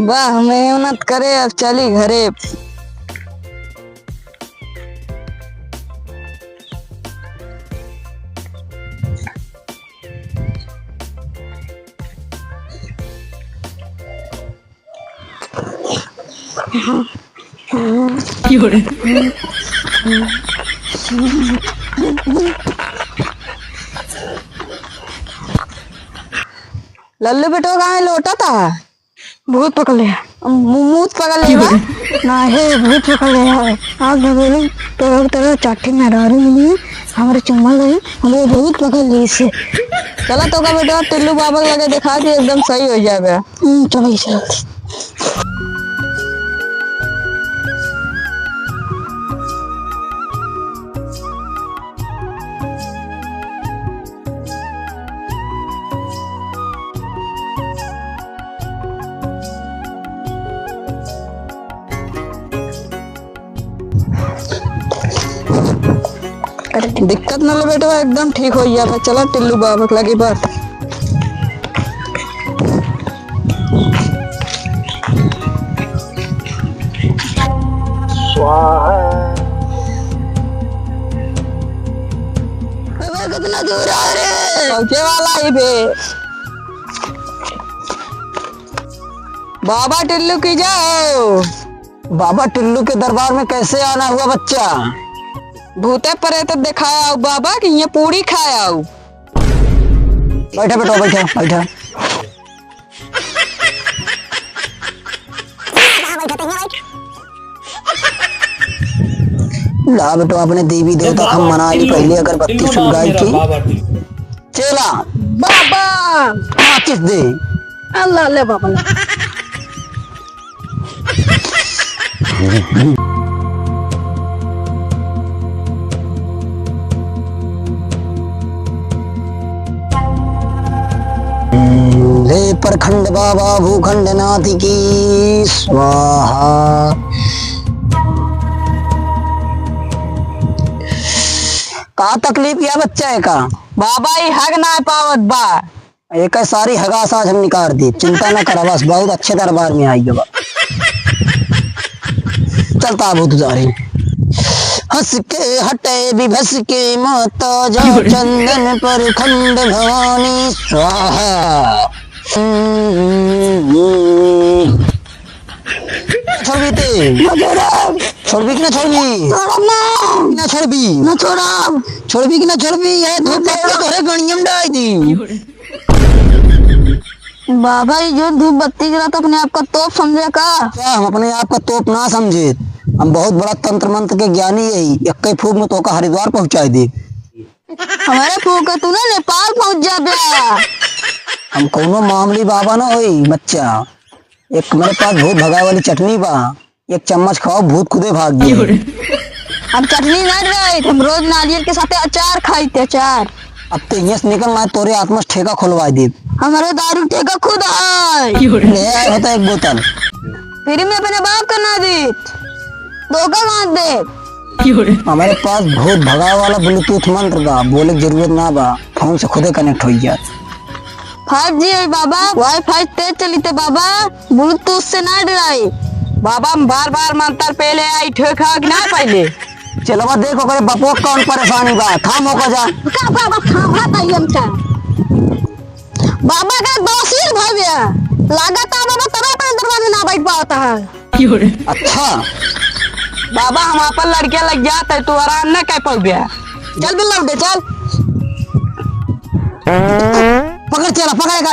वाह मेहनत करे अब चली घरे। लल्लू बेटो कहाँ लोटा था? भूत पकड़ लिया। मुंह पकड़ लेगा ना है भूत पकड़ लिया है। आप बोले तो तेरा चाटी मेहरारू मिली हमारे चुम्मा लगे हमें भूत पकड़ ली इससे। चला तो का बेटा टिल्लू बाबा लगे दिखा दी एकदम सही हो जाएगा। चलो चलो। दिक्कत न ले बेटा एकदम ठीक हो जाएगा। चला टिल्लू बाबा लगी बात। कितना दूर आ रहे पहुंचे वाला ही बे। बाबा टिल्लू की जाओ। बाबा टिल्लू के दरबार में कैसे आना हुआ बच्चा? भूते परे तो दिखाया आओ बाबा कि ये पूरी खाया आओ। बैठा बेटा बैठा बैठा। ला बेटो अपने देवी देवता हम मना ली पहले अगरबत्ती सुलगाई की। चला बाबा माचिस दे। अल्लाह ले बाबा ले परखंड बाबा भूखंड नाथ की स्वाहा। का तकलीफ या बच्चा है का? बाबा ही हग ना पावत बा। एक सारी हगास आज हम निकाल दी। चिंता न करा बस बहुत अच्छे दरबार में आई बा। चलता अब तुझारी हंस के हटे विभस के माता जाओ चंदन पर खंड भवानी स्वाहा। छोड़बी ते छोड़बी कि ना छोड़बी? ना छोड़बी ना छोड़ा छोड़बी कि ना छोड़बी? है धूप बत्ती तोरे गणियम डाल दी। बाबा ये जो धूप बत्ती जला तो अपने आप का तोप समझे का? क्या हम अपने आप का तोप ना समझे? हम बहुत बड़ा तंत्र मंत्र के ज्ञानी है। एक फूक में तो का हरिद्वार पहुंचा दे। हमारे फूक तू ना नेपाल पहुंच जा बे। हम कोनो मामली बाबा ना होई बच्चा। एक मेरे पास भूत भगाए वाली चटनी बा। एक चम्मच खाओ भूत खुदे भाग गए। हम चटनी ना रहे हम रोज नारियल के साथ अचार खाई थे अचार। अब तो यहाँ से निकलना तोरे आत्मा से ठेका खुलवा दे। हमारे दारू ठेका खुद है। ले आया होता एक बोतल। फिर मैं अपने बाप का ना दे धोखा मार दे। हमारे पास भूत भगाए वाला ब्लूटूथ मंत्र बा। बोले की जरूरत ना बा। फोन से खुदे कनेक्ट हो जाए। 5G है बाबा वाईफाई तेज चली थे बाबा ब्लूटूथ से ना डराई। बाबा हम बार बार मंत्र पहले आई ठोका ना पहले। चलो बा देखो करे बपो कौन परेशानी बा। थाम होकर जा। का बाबा खावा ताई हमका बाबा का दोषी भव्य लागत है बाबा तब अपने दरबार में ना बैठ पाता है। अच्छा बाबा हम अपन लड़के लग जाते तू आराम न कर पाओ गया। चल बिल्ला उठे चल पकड़ चला पकड़ेगा।